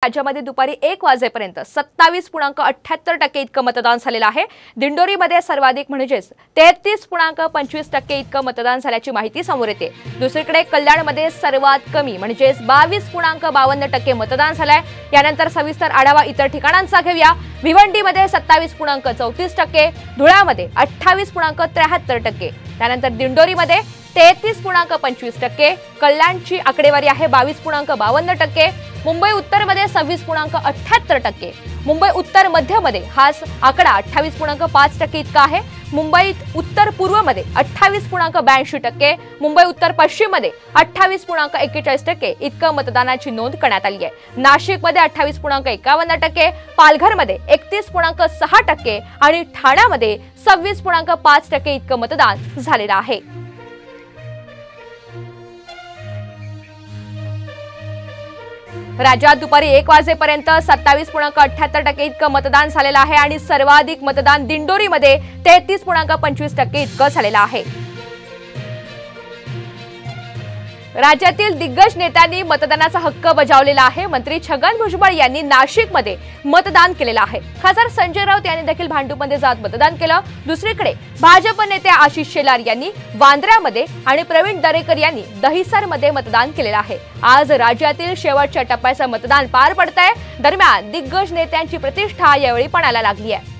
राज्यामध्ये दुपारी 1 वाजेपर्यंत 27.78% इतकं मतदान झालेलं आहे। दिंडोरीमध्ये सर्वाधिक म्हणजेच 33.25% इतकं मतदान झाल्याची माहिती समोर येते। दुसरीकडे कल्याणमध्ये सर्वात कमी म्हणजेच 22.52% मतदान झालंय। यानंतर सविस्तर आढावा इतर ठिकाणांचा घेऊया। भिवंडीमध्ये 27.34%, धुळ्यामध्ये 28.73%, त्यानंतर दिंडोरीमध्ये 33.25%, कल्याणची आकडेवारी आहे 22.52%, मुंबई उत्तरमध्ये 26.78%, मुंबई उत्तर मध्यमध्ये हा आकडा 28.5% इतका आहे। मुंबईत उत्तर पूर्वमध्ये 28.82%, मुंबई उत्तर पश्चिममध्ये 28.41% इतकं मतदानाची नोंद करण्यात आली आहे। नाशिकमध्ये 28.51%, पालघरमध्ये 31.6% आणि ठाण्यामध्ये 26.5% इतकं मतदान झालेलं आहे। राज्यात दुपारी 1 वाजेपर्यंत 27.78% इतकं मतदान झालेलं आहे आणि सर्वाधिक मतदान दिंडोरीमध्ये 33.25% इतकं झालेलं आहे। राज्यातील दिग्गज नेत्यांनी मतदानाचा हक्क बजावलेला आहे। मंत्री छगन भुजबळ यांनी नाशिकमध्ये मतदान केलेलं आहे। खासदार संजय राऊत यांनी देखील भांडूपमध्ये जात मतदान केलं। दुसरीकडे भाजप नेते आशिष शेलार यांनी वांद्र्यामध्ये आणि प्रवीण दरेकर यांनी दहिसरमध्ये मतदान केलेलं आहे। आज राज्यातील शेवटच्या टप्प्याचं मतदान पार पडतंय। दरम्यान दिग्गज नेत्यांची प्रतिष्ठा यावेळी पणाला लागली आहे।